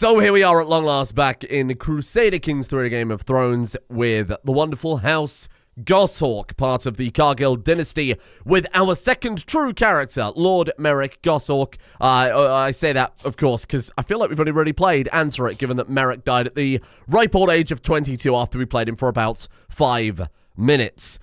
So here we are at long last back in Crusader Kings 3 Game of Thrones with the wonderful House Goshawk, part of the Cargyll dynasty, with our second true character, Lord Merryk Goshawk. I say that, of course, because I feel like we've only really played Answer It, given that Merryk died at the ripe old age of 22 after we played him for about 5 minutes.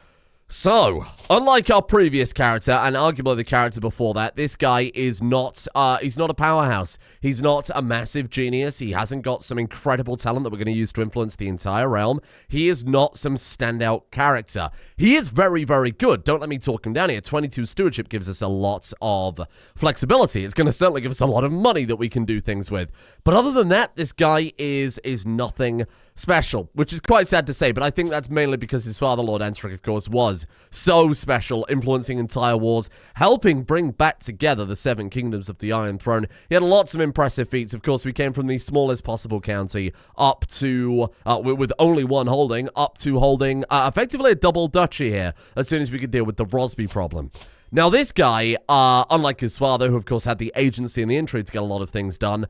So, unlike our previous character, and arguably the character before that, this guy is not, he's not a powerhouse. He's not a massive genius. He hasn't got some incredible talent that we're going to use to influence the entire realm. He is not some standout character. He is very, very good. Don't let me talk him down here. 22 stewardship gives us a lot of flexibility. It's going to certainly give us a lot of money that we can do things with. But other than that, this guy is nothing special, which is quite sad to say, but I think that's mainly because his father, Lord Ansric, of course, was so special, influencing entire wars, helping bring back together the 7 kingdoms of the Iron Throne. He had lots of impressive feats. Of course, we came from the smallest possible county up to, with only one holding, up to holding effectively a double duchy here, as soon as we could deal with the Rosby problem. Now, this guy, unlike his father, who of course had the agency and the intrigue to get a lot of things done,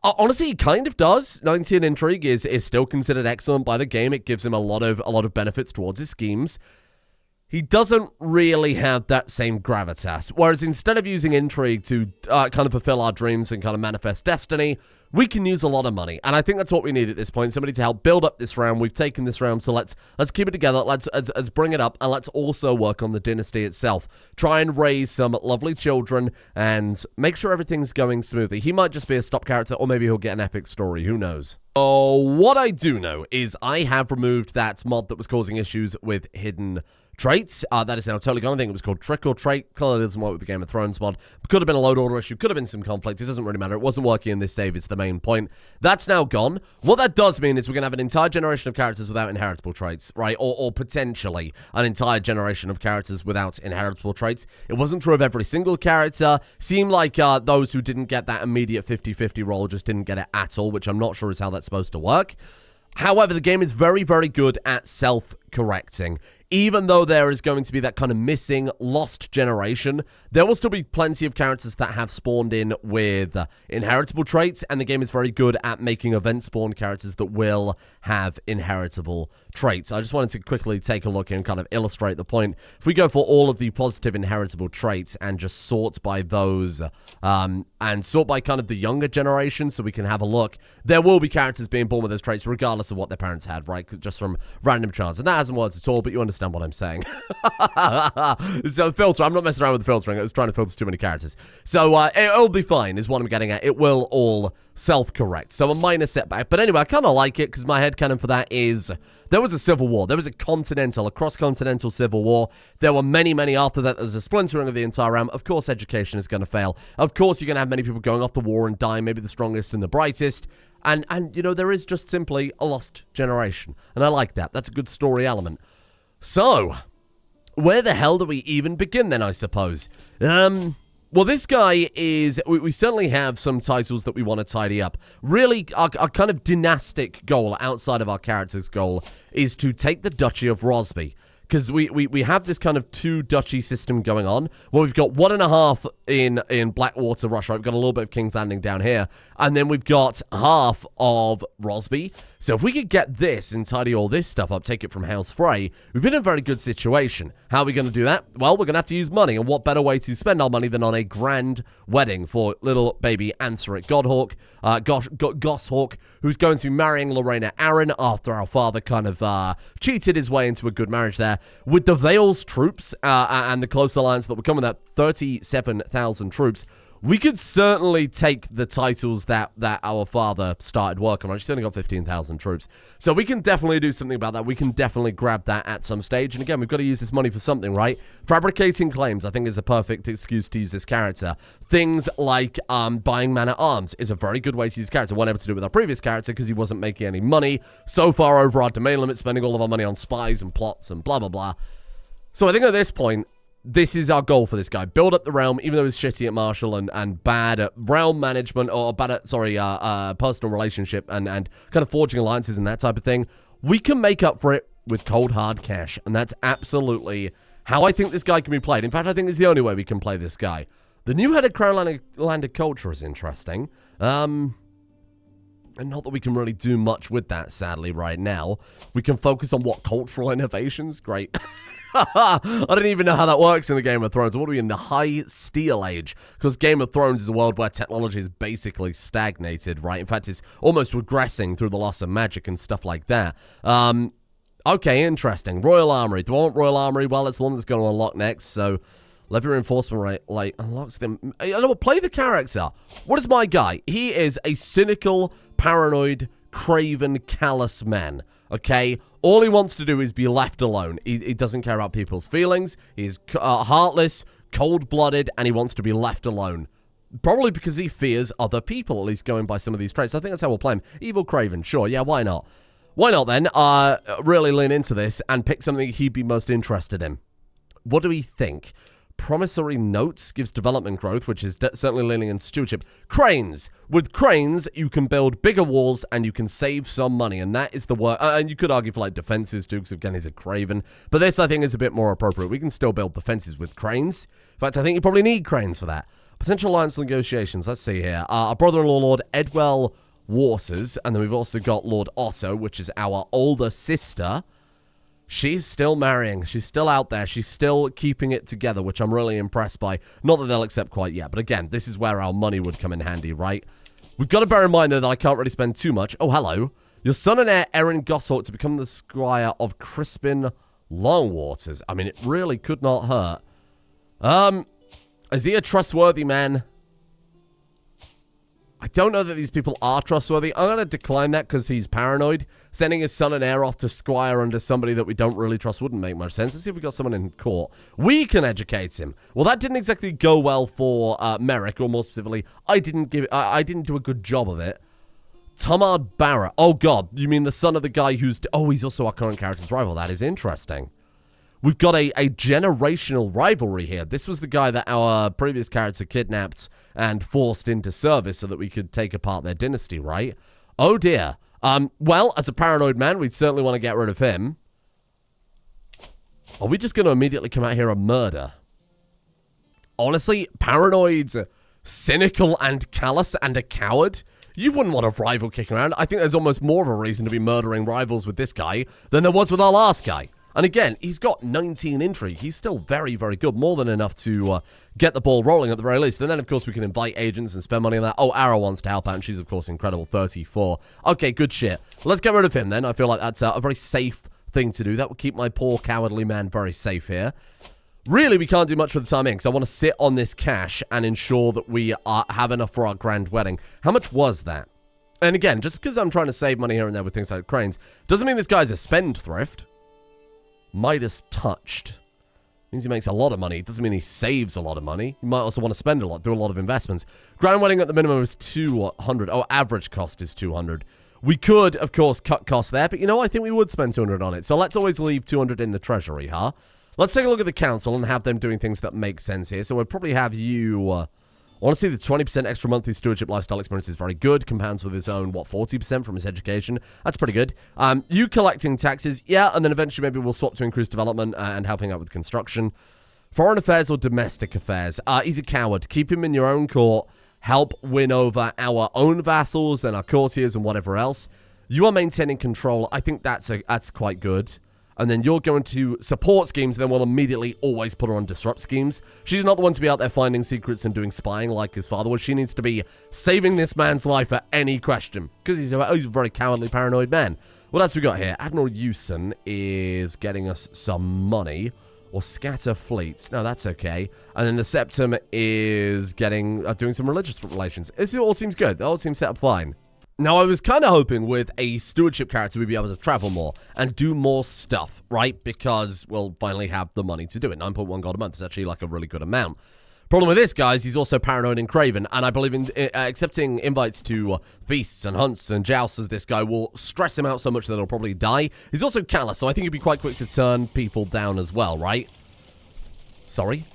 honestly, he kind of does. 19 intrigue is still considered excellent by the game. It gives him a lot of benefits towards his schemes. He doesn't really have that same gravitas. Whereas instead of using intrigue to kind of fulfill our dreams and kind of manifest destiny, we can use a lot of money. And I think that's what we need at this point. Somebody to help build up this realm. We've taken this realm, so let's keep it together. Let's bring it up, and let's also work on the dynasty itself. Try and raise some lovely children and make sure everything's going smoothly. He might just be a stop character, or maybe he'll get an epic story. Who knows? Oh, what I do know is I have removed that mod that was causing issues with hidden traits. That is now totally gone. I think it was called Trick or Trait. Clearly doesn't work with the Game of Thrones mod. Could have been a load order issue. Could have been some conflict. It doesn't really matter. It wasn't working in this save. It's the main point. That's now gone. What that does mean is we're going to have an entire generation of characters without inheritable traits, right? Or potentially an entire generation of characters without inheritable traits. It wasn't true of every single character. Seemed like those who didn't get that immediate 50-50 roll just didn't get it at all, which I'm not sure is how that's supposed to work. However, the game is very, very good at self-correcting. Even though there is going to be that kind of missing, lost generation, there will still be plenty of characters that have spawned in with inheritable traits, and the game is very good at making event-spawned characters that will have inheritable traits. I just wanted to quickly take a look and kind of illustrate the point. If we go for all of the positive inheritable traits and just sort by those, and sort by kind of the younger generation so we can have a look, there will be characters being born with those traits regardless of what their parents had, right? Just from random chance. And that hasn't worked at all, but you understand what I'm saying. So filter, I'm not messing around with the filtering. I was trying to filter too many characters. So it'll be fine is what I'm getting at. It will all self-correct. So a minor setback. But anyway, I kind of like it because my headcanon for that is there was a civil war. There was a cross-continental civil war. There were many, many after that. There's a splintering of the entire realm. Of course, education is going to fail. Of course, you're going to have many people going off to war and dying, maybe the strongest and the brightest. And you know, there is just simply a lost generation. And I like that. That's a good story element. So, where the hell do we even begin then, I suppose? Well, this guy is... We certainly have some titles that we want to tidy up. Really, our kind of dynastic goal, outside of our character's goal, is to take the Duchy of Rosby. Because we have this kind of 2 duchy system going on. Well, we've got 1.5 in Blackwater, Russia. We've got a little bit of King's Landing down here. And then we've got half of Rosby. So if we could get this and tidy all this stuff up, take it from House Frey, we've been in a very good situation. How are we going to do that? Well, we're going to have to use money. And what better way to spend our money than on a grand wedding for little baby Anseric Goshawk, who's going to be marrying Lorena Arryn after our father kind of cheated his way into a good marriage there. With the Vale's troops and the close alliance that will come with that 37,000 troops, we could certainly take the titles that our father started working on. She's only got 15,000 troops. So we can definitely do something about that. We can definitely grab that at some stage. And again, we've got to use this money for something, right? Fabricating claims, I think, is a perfect excuse to use this character. Things like buying man-at-arms is a very good way to use this character. We weren't able to do it with our previous character because he wasn't making any money. So far over our domain limit, spending all of our money on spies and plots and blah, blah, blah. So I think at this point, this is our goal for this guy. Build up the realm, even though he's shitty at martial and bad at realm management, or bad at, personal relationship and kind of forging alliances and that type of thing. We can make up for it with cold, hard cash. And that's absolutely how I think this guy can be played. In fact, I think it's the only way we can play this guy. The new head of Crown Landed Culture is interesting. And not that we can really do much with that, sadly, right now. We can focus on what? Cultural innovations? Great. I don't even know how that works in the Game of Thrones. What are we in? The High Steel Age? Because Game of Thrones is a world where technology is basically stagnated, right? In fact, it's almost regressing through the loss of magic and stuff like that. Okay, interesting. Royal Armory. Do I want Royal Armory? Well, it's the one that's going to unlock next, so... Levy reinforcement rate, like, unlocks them. I know what, play the character. What is my guy? He is a cynical, paranoid, craven, callous man, okay? All he wants to do is be left alone. He doesn't care about people's feelings. He's heartless, cold-blooded, and he wants to be left alone. Probably because he fears other people, at least going by some of these traits. I think that's how we'll play him. Evil Craven, sure, yeah, why not? Why not, then, really lean into this and pick something he'd be most interested in? What do we think? Promissory notes gives development growth, which is certainly leaning into stewardship. Cranes. With cranes, you can build bigger walls and you can save some money, and that is the work. And you could argue for like defenses too, because again, he's a craven. But this, I think, is a bit more appropriate. We can still build defenses with cranes. In fact, I think you probably need cranes for that. Potential alliance negotiations. Let's see here. Our brother-in-law, Lord Edwell Waters, and then we've also got Lord Otto, which is our older sister. She's still marrying. She's still out there. She's still keeping it together, which I'm really impressed by. Not that they'll accept quite yet, but again, this is where our money would come in handy, right? We've got to bear in mind, though, that I can't really spend too much. Oh, hello. Your son and heir, Aaron Goshawk, to become the squire of Crispin Longwaters. I mean, it really could not hurt. Is he a trustworthy man? I don't know that these people are trustworthy. I'm going to decline that because he's paranoid. Sending his son and heir off to squire under somebody that we don't really trust wouldn't make much sense. Let's see if we've got someone in court. We can educate him. Well, that didn't exactly go well for Merryk, or more specifically, I didn't do a good job of it. Tamard Barra. Oh, God. You mean the son of the guy who's... Oh, he's also our current character's rival. That is interesting. We've got a generational rivalry here. This was the guy that our previous character kidnapped and forced into service so that we could take apart their dynasty, right? Oh, dear. Well, as a paranoid man, we'd certainly want to get rid of him. Are we just going to immediately come out here and murder? Honestly, paranoid, cynical, and callous, and a coward? You wouldn't want a rival kicking around. I think there's almost more of a reason to be murdering rivals with this guy than there was with our last guy. And again, he's got 19 intrigue. He's still very, very good. More than enough to get the ball rolling at the very least. And then, of course, we can invite agents and spend money on that. Oh, Ara wants to help out, and she's, of course, incredible. 34. Okay, good shit. Let's get rid of him, then. I feel like that's a very safe thing to do. That would keep my poor cowardly man very safe here. Really, we can't do much for the time being, because I want to sit on this cash and ensure that we have enough for our grand wedding. How much was that? And again, just because I'm trying to save money here and there with things like cranes, doesn't mean this guy's a spendthrift. Midas touched. Means he makes a lot of money. It doesn't mean he saves a lot of money. He might also want to spend a lot, do a lot of investments. Grand wedding at the minimum is 200. Oh, average cost is 200. We could, of course, cut costs there, but you know, I think we would spend 200 on it. So let's always leave 200 in the treasury, huh? Let's take a look at the council and have them doing things that make sense here. So we'll probably have you... Honestly, the 20% extra monthly stewardship lifestyle experience is very good. Compounds with his own, 40% from his education. That's pretty good. You collecting taxes, yeah, and then eventually maybe we'll swap to increased development and helping out with construction. Foreign affairs or domestic affairs. He's a coward. Keep him in your own court. Help win over our own vassals and our courtiers and whatever else. You are maintaining control. I think that's quite good. And then you're going to support schemes, and then we'll immediately always put her on disrupt schemes. She's not the one to be out there finding secrets and doing spying like his father was. She needs to be saving this man's life at any question, because he's a very cowardly, paranoid man. What else we got here? Admiral Hewson is getting us some money. Or scatter fleets. No, that's okay. And then the Septum is getting doing some religious relations. This all seems good. It all seems set up fine. Now, I was kind of hoping with a stewardship character we'd be able to travel more and do more stuff, right? Because we'll finally have the money to do it. 9.1 gold a month is actually like a really good amount. Problem with this, guys, he's also paranoid and craven, and I believe in accepting invites to feasts and hunts and jousts as this guy will stress him out so much that he'll probably die. He's also callous, so I think he'd be quite quick to turn people down as well, right? Sorry?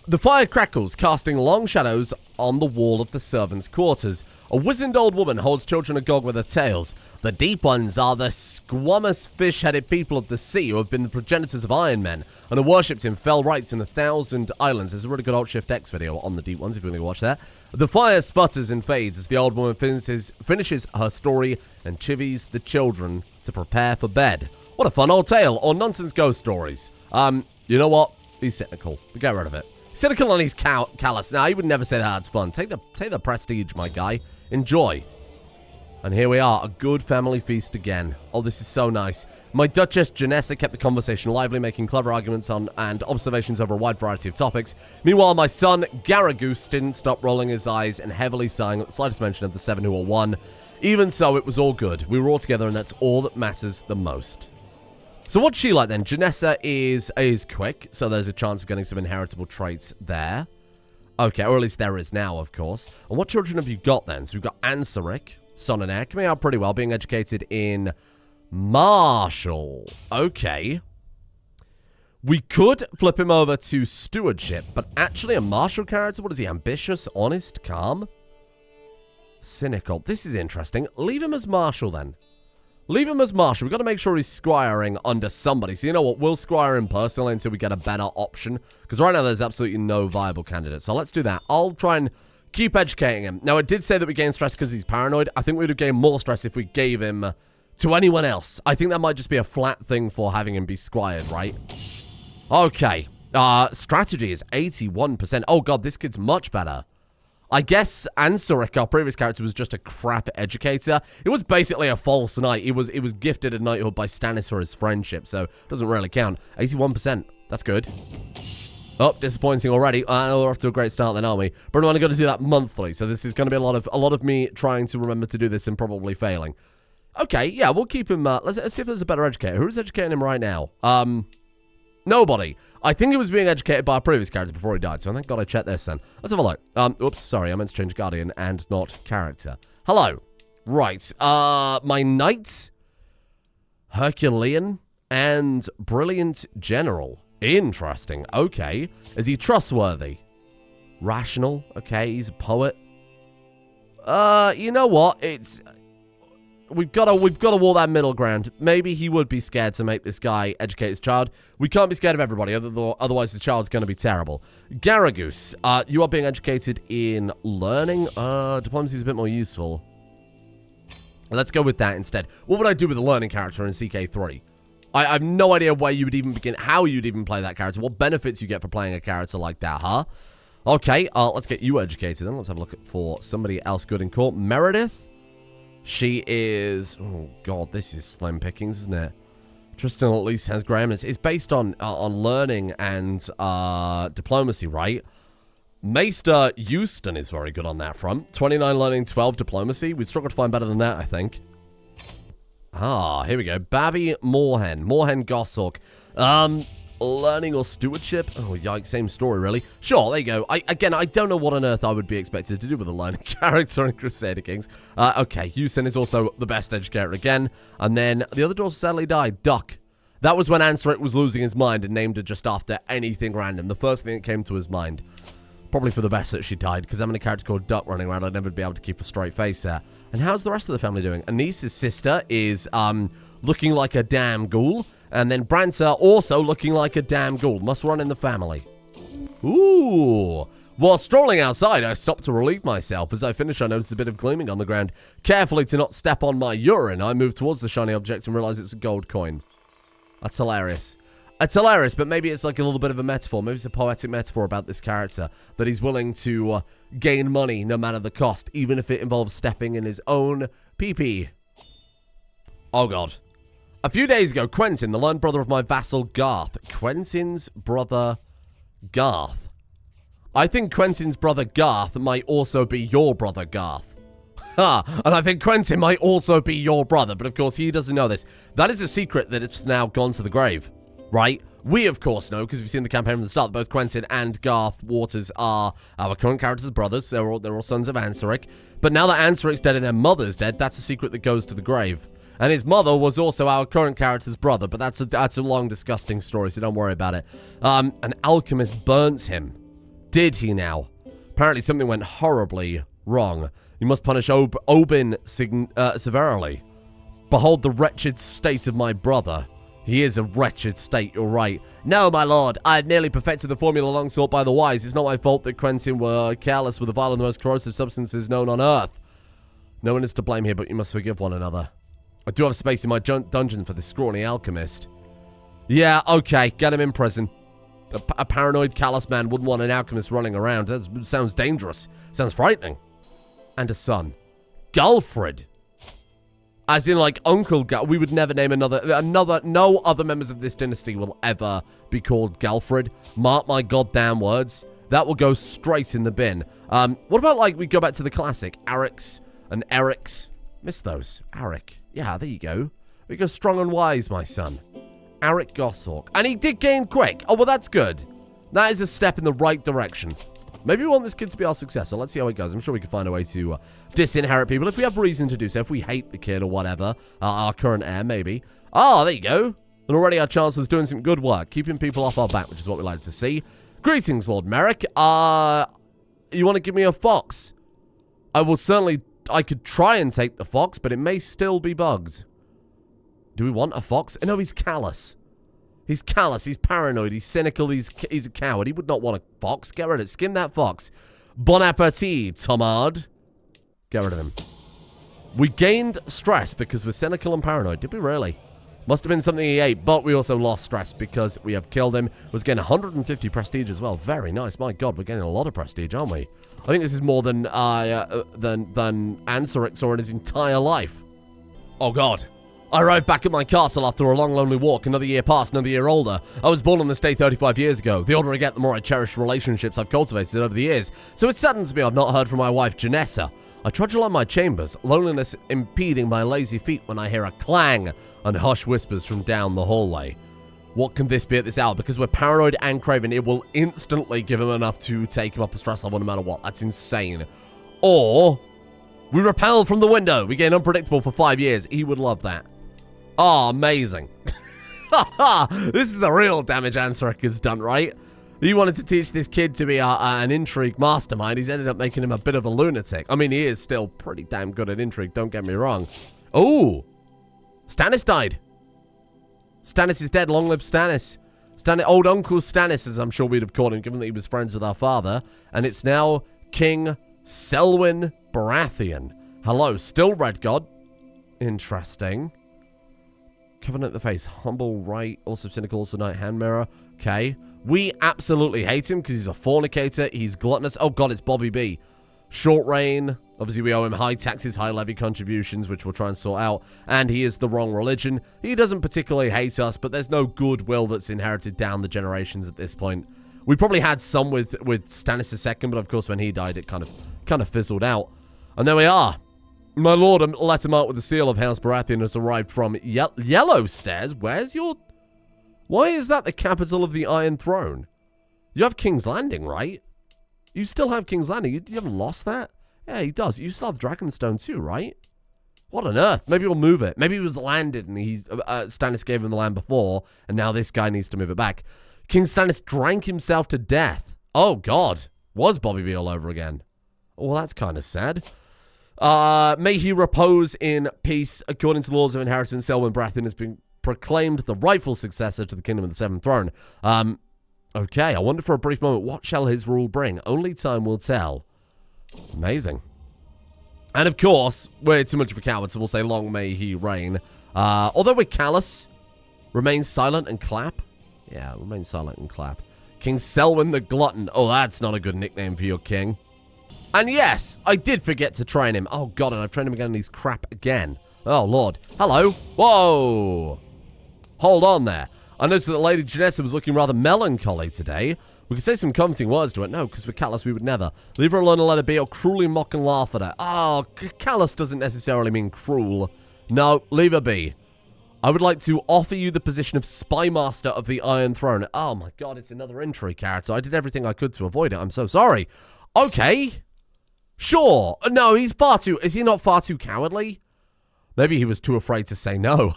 The fire crackles, casting long shadows on the wall of the servants' quarters. A wizened old woman holds children agog with her tails. The deep ones are the squamous fish-headed people of the sea who have been the progenitors of Iron Men and are worshipped in fell rites in the Thousand Islands. There's a really good Alt-Shift X video on the deep ones if you want to watch that. The fire sputters and fades as the old woman finishes her story and chivies the children to prepare for bed. What a fun old tale, or nonsense ghost stories. You know what? He's cynical. Get rid of it. Cynical and he's callous. Now, he would never say that's fun. Take the prestige, my guy. Enjoy. And here we are, a good family feast again. Oh, this is so nice. My Duchess Janessa kept the conversation lively, making clever arguments on and observations over a wide variety of topics. Meanwhile, my son, Goose, didn't stop rolling his eyes and heavily sighing at the slightest mention of the 7 who were won. Even so, it was all good. We were all together, and that's all that matters the most. So what's she like then? Janessa is quick, so there's a chance of getting some inheritable traits there. Okay, or at least there is now, of course. And what children have you got then? So we've got Ansaric, son and heir, coming out pretty well, being educated in martial. Okay. We could flip him over to stewardship, but actually a martial character, what is he? Ambitious, honest, calm? Cynical. This is interesting. Leave him as martial then. Leave him as martial. We've got to make sure he's squiring under somebody. So you know what? We'll squire him personally until we get a better option. Because right now there's absolutely no viable candidate. So let's do that. I'll try and keep educating him. Now, it did say that we gain stress because he's paranoid. I think we would have gained more stress if we gave him to anyone else. I think that might just be a flat thing for having him be squired, right? Okay. Strategy is 81%. Oh, God, this kid's much better. I guess Ansaric, our previous character, was just a crap educator. It was basically a false knight. It was gifted a knighthood by Stannis for his friendship, so it doesn't really count. 81%. That's good. Oh, disappointing already. We're off to a great start then, aren't we? But I'm only going to do that monthly, so this is going to be a lot of me trying to remember to do this and probably failing. Okay, yeah, we'll keep him. Let's see if there's a better educator. Who's educating him right now? Nobody. I think he was being educated by a previous character before he died, so thank God I checked this then. Let's have a look. Oops, sorry, I meant to change Guardian and not character. Hello. Right, my knight, Herculean, and brilliant general. Interesting, okay. Is he trustworthy? Rational, okay, he's a poet. You know what, We've got to walk that middle ground. Maybe he would be scared to make this guy educate his child. We can't be scared of everybody, otherwise the child's going to be terrible. Goose, you are being educated in learning. Diplomacy is a bit more useful. Let's go with that instead. What would I do with a learning character in CK3? I have no idea where you would even begin, how you'd even play that character, what benefits you get for playing a character like that, huh? Okay, let's get you educated then. Let's have a look for somebody else good in court. Meredith? She is... Oh, God, this is slim pickings, isn't it? Tristan at least has grammars. It's based on learning and diplomacy, right? Maester Euston is very good on that front. 29 learning, 12 diplomacy. We'd struggle to find better than that, I think. Here we go. Babby Moorhen. Moorhen Goshawk. Learning or stewardship? Oh, yikes, same story, really. Sure, there you go. I don't know what on earth I would be expected to do with a learning character in Crusader Kings. Okay, Yusin is also the best educator again. And then the other daughter sadly died. Duck. That was when Ansaric was losing his mind and named her just after anything random. The first thing that came to his mind. Probably for the best that she died, because having a character called Duck running around, I'd never be able to keep a straight face there. And how's the rest of the family doing? Anice's sister is looking like a damn ghoul. And then Branta also looking like a damn ghoul. Must run in the family. Ooh. While strolling outside, I stopped to relieve myself. As I finished, I noticed a bit of gleaming on the ground. Carefully to not step on my urine, I moved towards the shiny object and realized it's a gold coin. That's hilarious. It's hilarious, but maybe it's like a little bit of a metaphor. Maybe it's a poetic metaphor about this character. That he's willing to gain money no matter the cost, even if it involves stepping in his own pee-pee. Oh, God. A few days ago, Quentin, the learned brother of my vassal Garth. Quentin's brother Garth. I think Quentin's brother Garth might also be your brother Garth. Ha! And I think Quentin might also be your brother, but of course he doesn't know this. That is a secret that it's now gone to the grave, right? We, of course, know, because we've seen the campaign from the start, that both Quentin and Garth Waters are our current characters' brothers. They're all sons of Ansaric. But now that Ansaric's dead and their mother's dead, that's a secret that goes to the grave. And his mother was also our current character's brother, but that's a long, disgusting story, so don't worry about it. An alchemist burnt him. Did he now? Apparently something went horribly wrong. You must punish Oberyn severely. Behold the wretched state of my brother. He is a wretched state, you're right. No, my lord, I had nearly perfected the formula long sought by the wise. It's not my fault that Quentin were careless with the vile and the most corrosive substances known on earth. No one is to blame here, but you must forgive one another. I do have space in my dungeon for this scrawny alchemist. Yeah, okay, get him in prison. A paranoid, callous man wouldn't want an alchemist running around. That sounds dangerous. Sounds frightening. And a son. Gulfred. As in, like, Uncle Gal. We would never name no other members of this dynasty will ever be called Gulfred. Mark my goddamn words. That will go straight in the bin. What about, like, we go back to the classic? Aryx and Eryx. Miss those. Aryk. Yeah, there you go. We go strong and wise, my son. Aryk Goshawk. And he did gain quick. Oh, well, that's good. That is a step in the right direction. Maybe we want this kid to be our successor. Let's see how it goes. I'm sure we can find a way to disinherit people if we have reason to do so. If we hate the kid or whatever. Our current heir, maybe. Oh, there you go. And already our chancellor's doing some good work. Keeping people off our back, which is what we like to see. Greetings, Lord Merryk. You want to give me a fox? I will certainly... I could try and take the fox, but it may still be bugged. Do we want a fox? No, he's callous. He's callous. He's paranoid. He's cynical. He's a coward. He would not want a fox. Get rid of it. Skin that fox. Bon appetit, Tomard. Get rid of him. We gained stress because we're cynical and paranoid. Did we really? Must have been something he ate, but we also lost stress because we have killed him. Was getting 150 prestige as well. Very nice. My God, we're getting a lot of prestige, aren't we? I think this is more than Ansarix saw in his entire life. Oh, God. I arrived back at my castle after a long, lonely walk. Another year passed, another year older. I was born on this day 35 years ago. The older I get, the more I cherish relationships I've cultivated over the years. So it saddens me I've not heard from my wife, Janessa. I trudge along my chambers, loneliness impeding my lazy feet when I hear a clang and hushed whispers from down the hallway. What can this be at this hour? Because we're paranoid and craven, it will instantly give him enough to take him up a stress level no matter what. That's insane. Or, we repel from the window. We get unpredictable for 5 years. He would love that. Oh, amazing. This is the real damage Ansarix has done, right? He wanted to teach this kid to be an intrigue mastermind. He's ended up making him a bit of a lunatic. I mean, he is still pretty damn good at intrigue, don't get me wrong. Oh, Stannis died. Stannis is dead. Long live Stannis. Old Uncle Stannis, as I'm sure we'd have called him, given that he was friends with our father. And it's now King Selwyn Baratheon. Hello, still Red God. Interesting. Covenant the Face. Humble, right. Also cynical, also Night Hand Mirror. Okay. We absolutely hate him because he's a fornicator. He's gluttonous. Oh, God, it's Bobby B. Short reign. Obviously, we owe him high taxes, high levy contributions, which we'll try and sort out. And he is the wrong religion. He doesn't particularly hate us, but there's no goodwill that's inherited down the generations at this point. We probably had some with Stannis II, but of course, when he died, it kind of fizzled out. And there we are. My lord, a letter marked with the seal of House Baratheon has arrived from Yellow Stairs. Where's your... Why is that the capital of the Iron Throne? You have King's Landing, right? You still have King's Landing. You haven't lost that? Yeah, he does. You still have Dragonstone too, right? What on earth? Maybe we'll move it. Maybe it was landed and Stannis gave him the land before, and now this guy needs to move it back. King Stannis drank himself to death. Oh, God. Was Bobby B all over again? Well, that's kind of sad. May he repose in peace. According to the laws of inheritance, Selwyn Baratheon has been proclaimed the rightful successor to the Kingdom of the Seventh Throne. Okay, I wonder for a brief moment, what shall his rule bring? Only time will tell. Amazing. And of course, we're too much of a coward, so we'll say long may he reign. Although we're callous, remain silent and clap. Yeah, remain silent and clap. King Selwyn the Glutton. Oh, that's not a good nickname for your king. And yes, I did forget to train him. Oh, God, and I've trained him again, and he's crap again. Oh, Lord. Hello. Whoa. Hold on there. I noticed that Lady Janessa was looking rather melancholy today. We could say some comforting words to her. No, because we're callous, we would never. Leave her alone and let her be, or cruelly mock and laugh at her. Oh, callous doesn't necessarily mean cruel. No, leave her be. I would like to offer you the position of Spy Master of the Iron Throne. Oh, my God, it's another intrigue character. I did everything I could to avoid it. I'm so sorry. Okay. Sure. No, he's far too... Is he not far too cowardly? Maybe he was too afraid to say no.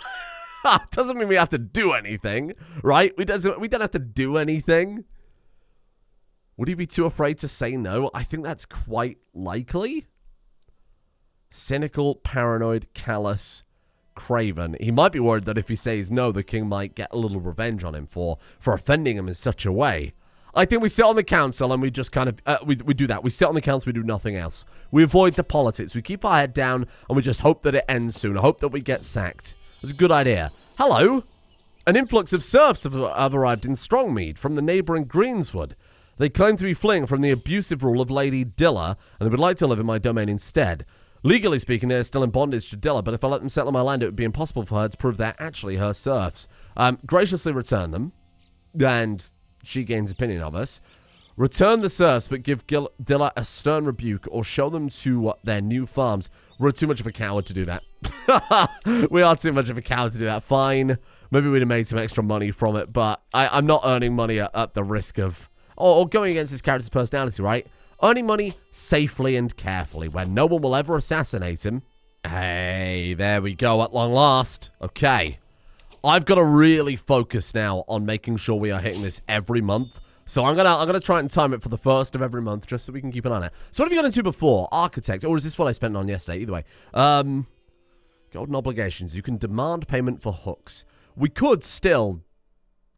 Doesn't mean we have to do anything, right? We don't have to do anything. Would he be too afraid to say no? I think that's quite likely. Cynical, paranoid, callous, craven. He might be worried that if he says no, the king might get a little revenge on him for offending him in such a way. I think we sit on the council and we just kind of, we do that. We sit on the council, we do nothing else. We avoid the politics. We keep our head down and we just hope that it ends soon. I hope that we get sacked. It's a good idea. Hello. An influx of serfs have arrived in Strongmead from the neighbouring Greenswood. They claim to be fleeing from the abusive rule of Lady Dilla and they would like to live in my domain instead. Legally speaking, they're still in bondage to Dilla, but if I let them settle on my land, it would be impossible for her to prove they're actually her serfs. Graciously return them, and she gains opinion of us. Return the serfs, but give Dilla a stern rebuke, or show them to their new farms. We're too much of a coward to do that. We are too much of a coward to do that. Fine. Maybe we'd have made some extra money from it, but I'm not earning money at the risk of... Or going against his character's personality, right? Earning money safely and carefully, where no one will ever assassinate him. Hey, there we go at long last. Okay. I've got to really focus now on making sure we are hitting this every month. So I'm gonna try and time it for the first of every month, just so we can keep an eye on it. So what have you got into before? Architect, or is this what I spent on yesterday? Either way. Golden obligations. You can demand payment for hooks. We could still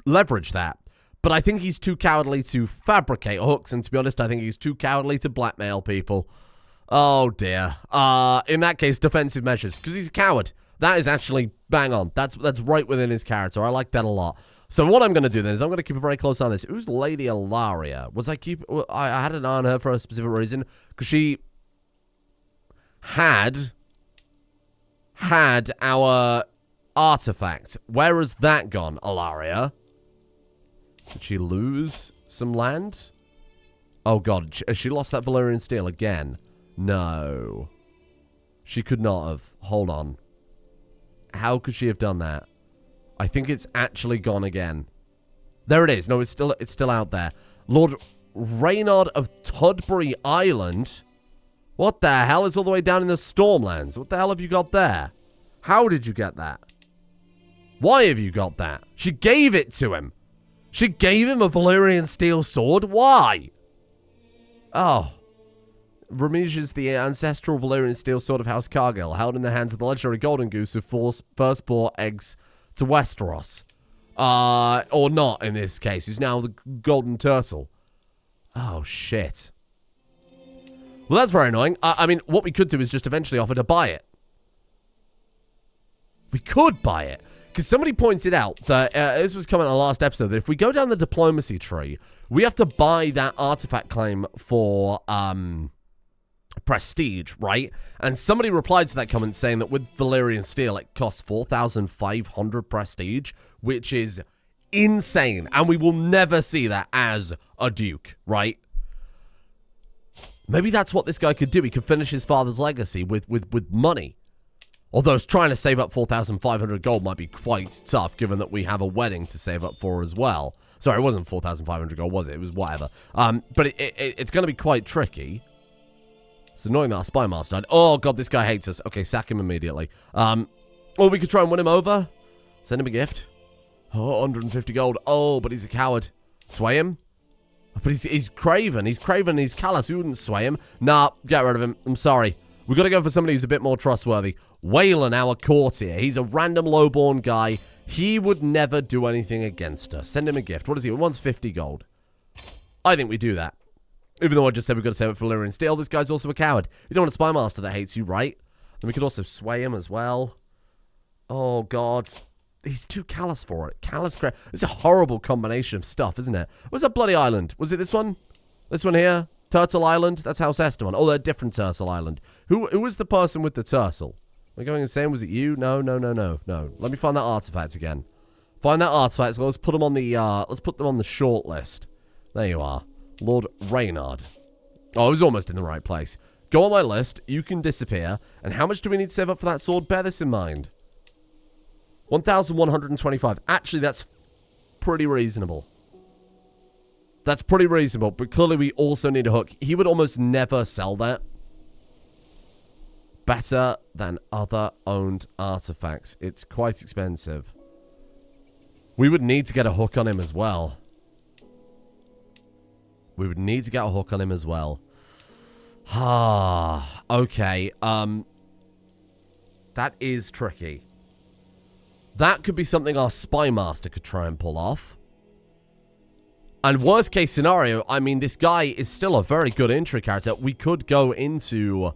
leverage that. But I think he's too cowardly to fabricate hooks, and to be honest, I think he's too cowardly to blackmail people. Oh, dear. In that case, defensive measures, because he's a coward. That is actually bang on. That's right within his character. I like that a lot. So what I'm going to do then is I'm going to keep a very close eye on this. Who's Lady Ilaria? I had an eye on her for a specific reason, because she had our artifact. Where has that gone, Ilaria? Did she lose some land? Oh, God. Has she lost that Valyrian steel again? No. She could not have. Hold on. How could she have done that? I think it's actually gone again. There it is. No, it's still out there. Lord Reynard of Tudbury Island? What the hell? It's all the way down in the Stormlands. What the hell have you got there? How did you get that? Why have you got that? She gave it to him. She gave him a Valyrian steel sword? Why? Oh. Ramij is the ancestral Valyrian steel sword of House Cargyll, held in the hands of the legendary Golden Goose who first bore eggs to Westeros. Or not in this case. He's now the Golden Turtle. Oh, shit. Well, that's very annoying. I mean, what we could do is just eventually offer to buy it. We could buy it. Because somebody pointed out that, this was coming on the last episode, that if we go down the diplomacy tree, we have to buy that artifact claim for, prestige, right? And somebody replied to that comment saying that with Valyrian steel, it costs 4,500 prestige, which is insane. And we will never see that as a duke, right? Maybe that's what this guy could do. He could finish his father's legacy with money. Although trying to save up 4,500 gold might be quite tough, given that we have a wedding to save up for as well. Sorry, it wasn't 4,500 gold, was it? It was whatever. But it's going to be quite tricky. It's annoying that our spy master died. Oh, God, this guy hates us. Okay, sack him immediately. Or we could try and win him over. Send him a gift. Oh, 150 gold. Oh, but he's a coward. Sway him? But he's craven. He's craven. He's callous. We wouldn't sway him. Nah, get rid of him. I'm sorry. We've got to go for somebody who's a bit more trustworthy. Wayland, our courtier. He's a random lowborn guy. He would never do anything against us. Send him a gift. What is he? He wants 50 gold. I think we do that. Even though I just said we've got to save it for Valyrian steel, this guy's also a coward. You don't want a spy master that hates you, right? And we could also sway him as well. Oh, God. He's too callous for it. Callous crap. It's a horrible combination of stuff, isn't it? What's that bloody island? Was it this one? This one here? Turtle Island? That's House Esteban. Oh, they're different Turtle Island. Who was the person with the turtle? Am I going insane? Was it you? No. Let me find that artifact again. Find that artifact. So let's put them on the short list. There you are. Lord Reynard. Oh, I was almost in the right place. Go on my list. You can disappear. And how much do we need to save up for that sword? Bear this in mind. 1,125. Actually, that's pretty reasonable. That's pretty reasonable. But clearly, we also need a hook. He would almost never sell that. Better than other owned artifacts. It's quite expensive. We would need to get a hook on him as well. We would need to get a hook on him as well. Ah, okay. That is tricky. That could be something our spy master could try and pull off. And worst case scenario, I mean, this guy is still a very good entry character. We could go into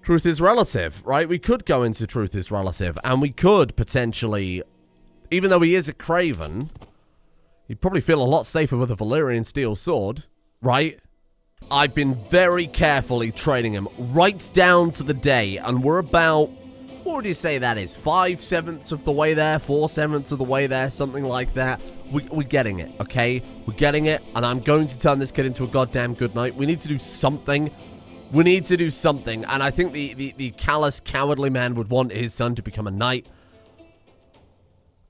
Truth is Relative, right? We could go into Truth is Relative, and we could potentially, even though he is a Craven, he'd probably feel a lot safer with a Valyrian steel sword, right? I've been very carefully training him right down to the day, and we're about, what would you say that is? 5/7 of the way there, 4/7 of the way there, something like that. We're getting it, okay? We're getting it, and I'm going to turn this kid into a goddamn good knight. We need to do something. We need to do something, and I think the callous, cowardly man would want his son to become a knight.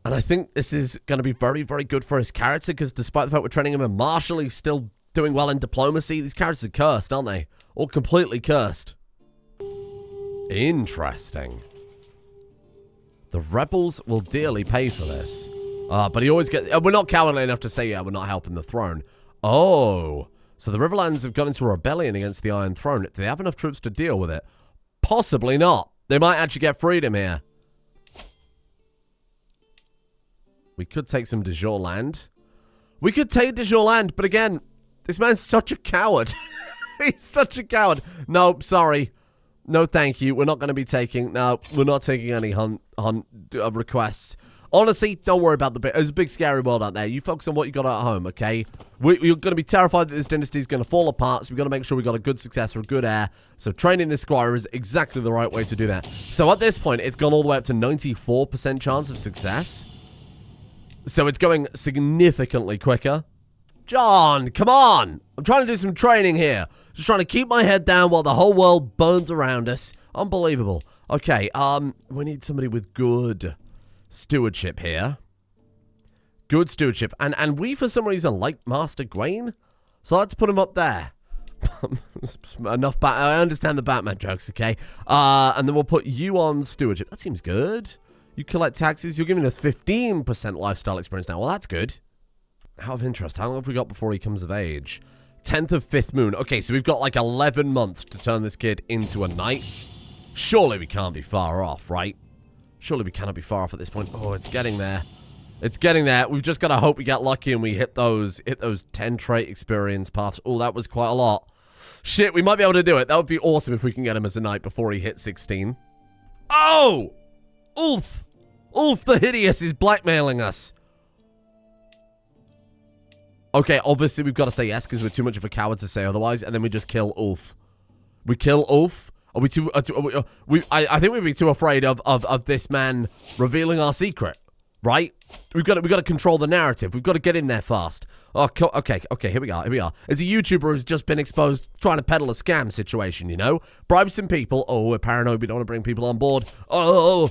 And I think this is going to be very, very good for his character, because despite the fact we're training him in martial, he's still doing well in diplomacy. These characters are cursed, aren't they? All completely cursed. Interesting. The rebels will dearly pay for this. But he always gets... we're not cowardly enough to say, yeah, we're not helping the throne. Oh. So the Riverlands have got into a rebellion against the Iron Throne. Do they have enough troops to deal with it? Possibly not. They might actually get freedom here. We could take some de jure land. We could take de jure land, but again, this man's such a coward. He's such a coward. No, sorry. No, thank you. We're not going to be taking... No, we're not taking any hunt requests. Honestly, don't worry about the bit. There's a big scary world out there. You focus on what you got at home, okay? We're going to be terrified that this dynasty is going to fall apart, so we've got to make sure we got a good successor, a good heir. So training this squire is exactly the right way to do that. So at this point, it's gone all the way up to 94% chance of success. So it's going significantly quicker. John, come on! I'm trying to do some training here. Just trying to keep my head down while the whole world burns around us. Unbelievable. Okay, we need somebody with good stewardship here. Good stewardship. And we, for some reason, like Master Gwaine. So let's put him up there. Enough I understand the Batman jokes, okay? And then we'll put you on stewardship. That seems good. You collect taxes. You're giving us 15% lifestyle experience now. Well, that's good. Out of interest, how long have we got before he comes of age? 10th of 5th moon. Okay, so we've got like 11 months to turn this kid into a knight. Surely we can't be far off, right? Surely we cannot be far off at this point. Oh, it's getting there. It's getting there. We've just got to hope we get lucky and we hit those 10 trait experience paths. Oh, that was quite a lot. Shit, we might be able to do it. That would be awesome if we can get him as a knight before he hits 16. Oh! Ulf! Ulf the Hideous is blackmailing us. Okay, obviously we've got to say yes because we're too much of a coward to say otherwise, and then we just kill Ulf. We kill Ulf? Are we too... I think we'd be too afraid of this man revealing our secret, right? We've got to control the narrative. We've got to get in there fast. Oh, okay, here we are. It's a YouTuber who's just been exposed trying to peddle a scam situation, you know? Bribe some people. Oh, we're paranoid. We don't want to bring people on board. Oh,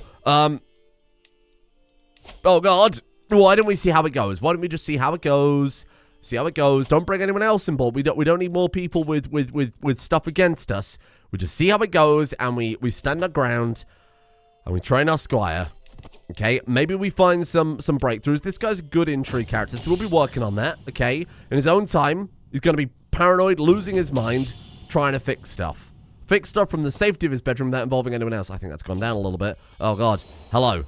God. Why don't we see how it goes? Why don't we just see how it goes? See how it goes. Don't bring anyone else on board. We don't need more people with stuff against us. We just see how it goes, and we stand our ground, and we train our squire. Okay, maybe we find some breakthroughs. This guy's a good intrigue character, so we'll be working on that, okay? In his own time, he's going to be paranoid, losing his mind, trying to fix stuff. Fix stuff from the safety of his bedroom without involving anyone else. I think that's gone down a little bit. Oh, God. Hello.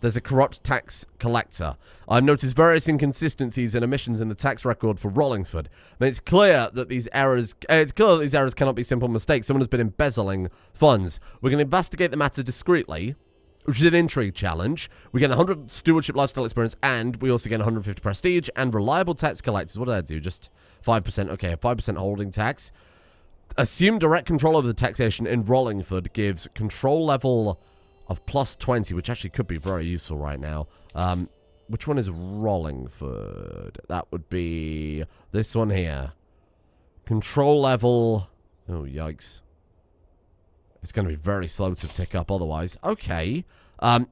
There's a corrupt tax collector. I've noticed various inconsistencies and omissions in the tax record for Rollingsford. And it's clear that these errors cannot be simple mistakes. Someone has been embezzling funds. We're going to investigate the matter discreetly, which is an intrigue challenge. We get 100 stewardship lifestyle experience, and we also get 150 prestige and reliable tax collectors. What did I do? Just 5%. Okay, a 5% holding tax. Assume direct control over the taxation in Rollingford gives control level of plus 20, which actually could be very useful right now. Which one is Rollingford? That would be this one here. Control level... Oh, yikes. It's going to be very slow to tick up otherwise. Okay.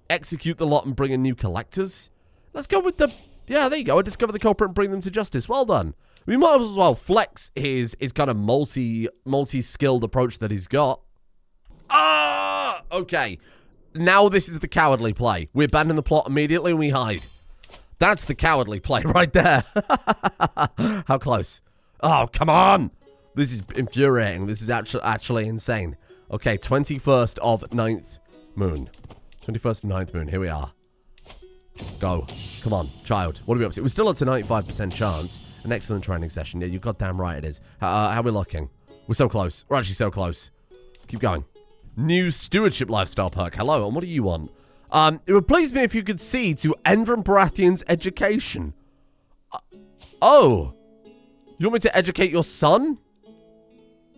Execute the lot and bring in new collectors. Let's go with the... Yeah, there you go. Discover the culprit and bring them to justice. Well done. We might as well flex his kind of multi-skilled approach that he's got. Ah! Okay. Now this is the cowardly play. We abandon the plot immediately and we hide. That's the cowardly play right there. How close? Oh, come on. This is infuriating. This is actually insane. Okay, 21st of 9th moon. 21st of 9th moon. Here we are. Go. Come on, child. What are we up to? We're still up to 95% chance. An excellent training session. Yeah, you're goddamn right it is. How are we looking? We're so close. We're actually so close. Keep going. New stewardship lifestyle perk. Hello, and what do you want? It would please me if you could see to Endron Baratheon's education. Oh. You want me to educate your son?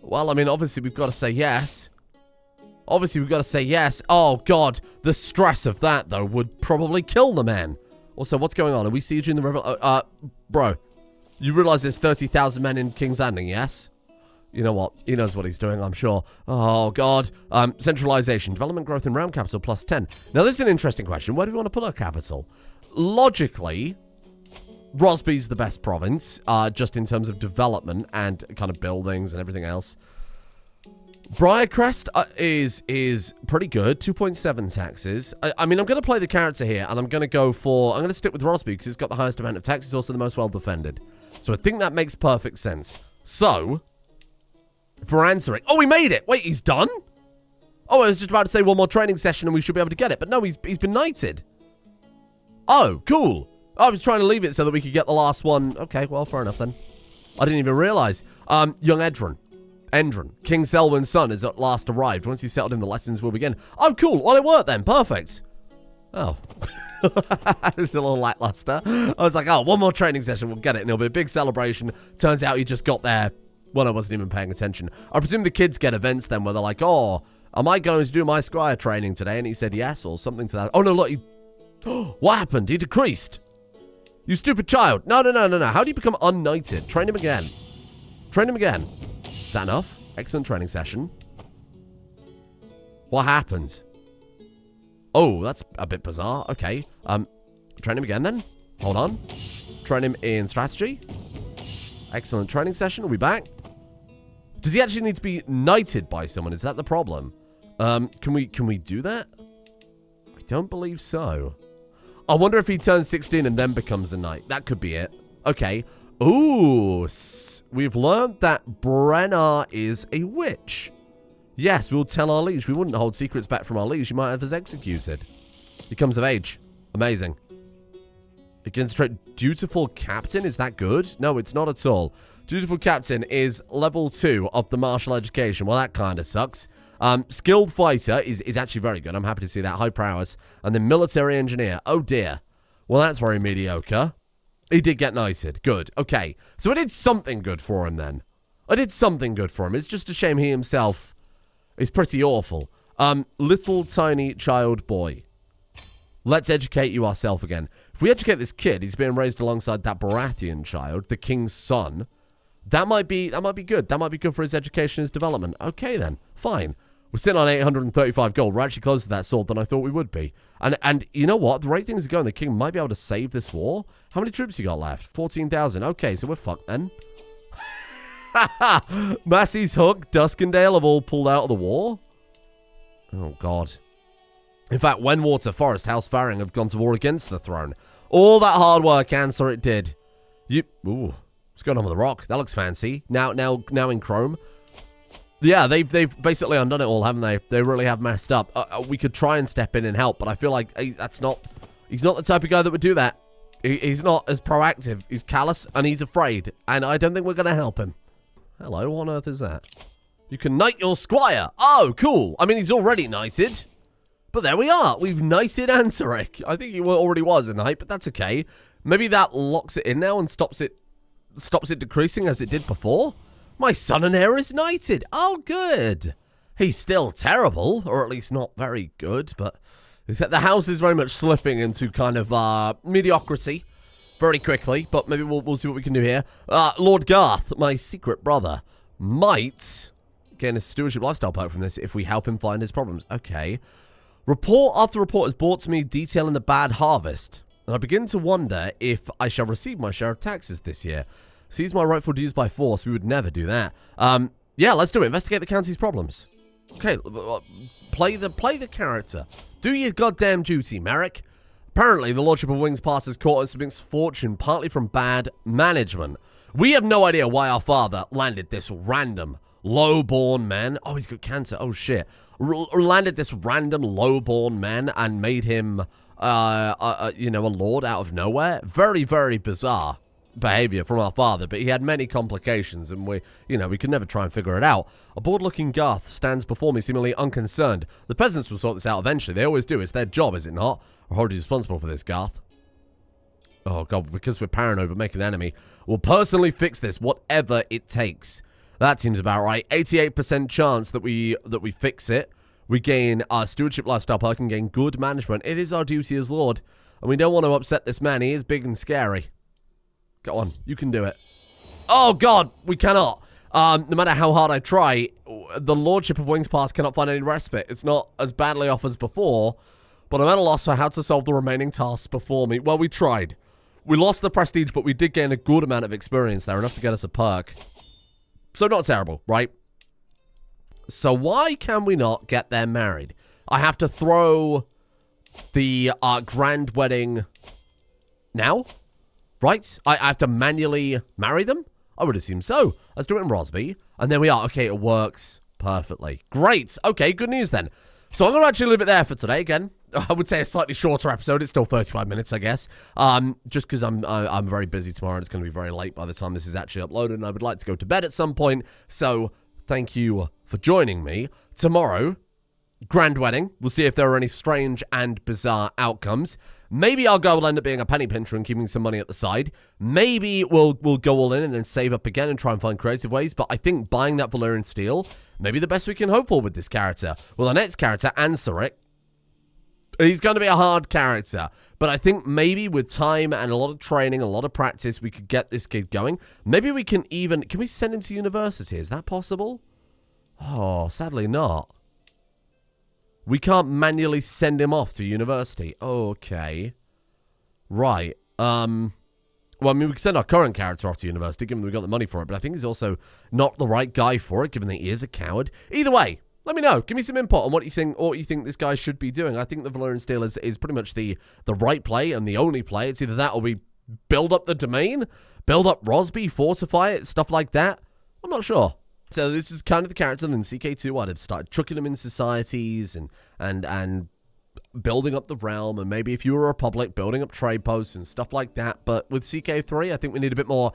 Well, I mean, obviously we've got to say yes. Obviously we've got to say yes. Oh, God. The stress of that, though, would probably kill the man. Also, what's going on? Are we sieging the river? Bro. You realize there's 30,000 men in King's Landing, yes? You know what? He knows what he's doing, I'm sure. Oh, God. Centralization. Development growth in realm capital plus 10. Now, this is an interesting question. Where do we want to put our capital? Logically, Rosby's the best province, just in terms of development and kind of buildings and everything else. Briarcrest is pretty good. 2.7 taxes. I mean, I'm going to play the character here, and I'm going to go for... I'm going to stick with Rosby, because it's got the highest amount of taxes, also the most well-defended. So I think that makes perfect sense. So... for answering... Oh, we made it! Wait, he's done? Oh, I was just about to say one more training session and we should be able to get it. But no, he's been knighted. Oh, cool. I was trying to leave it so that we could get the last one. Okay, well, fair enough then. I didn't even realize. Young Endron, King Selwyn's son, has at last arrived. Once he's settled in, the lessons will begin. Oh, cool. Well, it worked then. Perfect. Oh. It's a little lackluster. I was like, oh, one more training session. We'll get it. And it'll be a big celebration. Turns out he just got there when I wasn't even paying attention. I presume the kids get events then where they're like, oh, am I going to do my squire training today? And he said yes or something to that. Oh, no, look. What happened? He decreased. You stupid child. No. How do you become unknighted? Train him again. Train him again. Is that enough? Excellent training session. What happened? Oh, that's a bit bizarre. Okay. Train him again then. Hold on. Train him in strategy. Excellent training session. Are we back? Does he actually need to be knighted by someone? Is that the problem? Can we do that? I don't believe so. I wonder if he turns 16 and then becomes a knight. That could be it. Okay. Ooh. We've learned that Brenna is a witch. Yes, we'll tell our liege. We wouldn't hold secrets back from our liege. You might have us executed. He comes of age. Amazing. Against dutiful captain? Is that good? No, it's not at all. Dutiful captain is level 2 of the martial education. Well, that kind of sucks. Skilled fighter is actually very good. I'm happy to see that. High prowess. And then military engineer. Oh, dear. Well, that's very mediocre. He did get knighted. Good. Okay. So I did something good for him then. I did something good for him. It's just a shame he himself is pretty awful. Little tiny child boy. Let's educate you ourselves again. If we educate this kid, he's being raised alongside that Baratheon child, the king's son. That might be good. That might be good for his education, his development. Okay, then. Fine. We're sitting on 835 gold. We're actually closer to that sword than I thought we would be. And you know what? The rate things are going, the king might be able to save this war. How many troops you got left? 14,000. Okay, so we're fucked then. Massey's Hook, Duskendale have all pulled out of the war? Oh, God. In fact, Wenwater Forest, House Farring have gone to war against the throne. All that hard work, answer it did. Ooh, what's going on with the rock? That looks fancy. Now in chrome. Yeah, they've basically undone it all, haven't they? They really have messed up. We could try and step in and help, but I feel like he's not the type of guy that would do that. He's not as proactive. He's callous and he's afraid, and I don't think we're going to help him. Hello, what on earth is that? You can knight your squire. Oh, cool. I mean, he's already knighted. But there we are. We've knighted Ansaric. I think he already was a knight, but that's okay. Maybe that locks it in now and stops it decreasing as it did before. My son and heir is knighted. Oh, good. He's still terrible, or at least not very good, but the house is very much slipping into kind of mediocrity very quickly, but maybe we'll see what we can do here. Lord Garth, my secret brother, might gain a stewardship lifestyle perk from this if we help him find his problems. Okay. Report after report has brought to me detailing the bad harvest, and I begin to wonder if I shall receive my share of taxes this year. Seize my rightful dues by force. We would never do that. Yeah, let's do it. Investigate the county's problems. Okay, play the character. Do your goddamn duty, Merryk. Apparently, the Lordship of Wings Pass has caught us misfortune, partly from bad management. We have no idea why our father landed this random low-born man. Oh, he's got cancer. Oh, shit. Landed this random low-born man and made him, you know, a lord out of nowhere. Very, very bizarre behavior from our father, but he had many complications, and we could never try and figure it out. A bored-looking Garth stands before me, seemingly unconcerned. The peasants will sort this out eventually. They always do. It's their job, is it not? We're already responsible for this, Garth. Oh, God, because we're paranoid, we're making an enemy. We'll personally fix this, whatever it takes. That seems about right. 88% chance that we fix it. We gain our stewardship lifestyle perk and gain good management. It is our duty as Lord, and we don't want to upset this man. He is big and scary. Go on, you can do it. Oh, God, we cannot. No matter how hard I try, the Lordship of Wings Pass cannot find any respite. It's not as badly off as before, but I'm at a loss for how to solve the remaining tasks before me. Well, we tried. We lost the prestige, but we did gain a good amount of experience there, enough to get us a perk. So not terrible, right? So why can we not get them married? I have to throw the grand wedding now? Right? I have to manually marry them? I would assume so. Let's do it in Rosby. And there we are. Okay, it works perfectly. Great. Okay, good news then. So I'm going to actually leave it there for today. Again, I would say a slightly shorter episode. It's still 35 minutes, I guess. Just because I'm very busy tomorrow and it's going to be very late by the time this is actually uploaded. And I would like to go to bed at some point. So thank you for joining me. Tomorrow, grand wedding. We'll see if there are any strange and bizarre outcomes. Maybe our goal will end up being a penny pincher and keeping some money at the side. Maybe we'll go all in and then save up again and try and find creative ways. But I think buying that Valyrian steel may be the best we can hope for with this character. Well, our next character, Ansaric, he's going to be a hard character. But I think maybe with time and a lot of training, a lot of practice, we could get this kid going. Maybe we can even... Can we send him to university? Is that possible? Oh, sadly not. We can't manually send him off to university. Okay. Right. Well, I mean, we can send our current character off to university, given that we got the money for it, but I think he's also not the right guy for it, given that he is a coward. Either way, let me know. Give me some input on what you think, or what you think this guy should be doing. I think the Valyrian Steel is pretty much the right play and the only play. It's either that or we build up the domain, build up Rosby, fortify it, stuff like that. I'm not sure. So this is kind of the character in CK2. I'd have started chucking them in societies and building up the realm, and maybe if you were a republic, building up trade posts and stuff like that. But with CK3, I think we need a bit more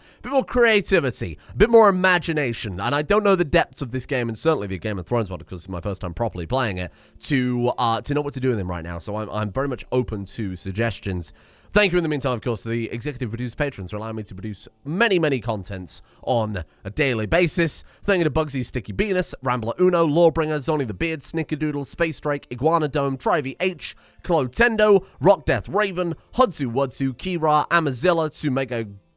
creativity, a bit more imagination. And I don't know the depths of this game, and certainly the Game of Thrones one, because it's my first time properly playing it, to know what to do with them right now. So I'm very much open to suggestions. Thank you in the meantime, of course, to the executive producer patrons for allowing me to produce many, many contents on a daily basis. Thank you to Bugsy, Sticky Venus, Rambler Uno, Lawbringer, Zonny the Beard, Snickerdoodle, Space Drake, Iguana Dome, Trivy H, Clotendo, Rock Death Raven, Hudsu Wudsu, Kira, Amazilla,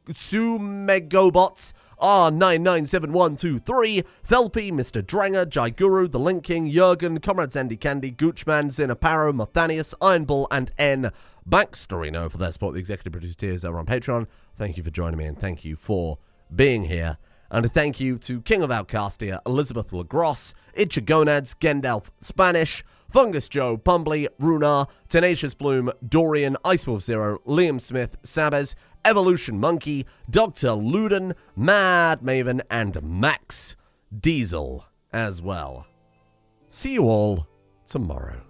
Sumegobot, R997123, Thelpy, Mr. Dranger, Jaiguru, The Link King, Jurgen, Comrades Andy Candy, Goochman, Zinaparo, Mathanius, Ironbull, and N. Backstorino for their support. The executive producer tiers over on Patreon. Thank you for joining me, and thank you for being here. And a thank you to King of Outcastia, Elizabeth Lagrosse, Itchagonads, Gendalf Spanish, Fungus Joe, Pumbly, Runar, Tenacious Bloom, Dorian, Icewolf Zero, Liam Smith, Sabez, Evolution Monkey, Dr. Luden, Mad Maven, and Max Diesel as well. See you all tomorrow.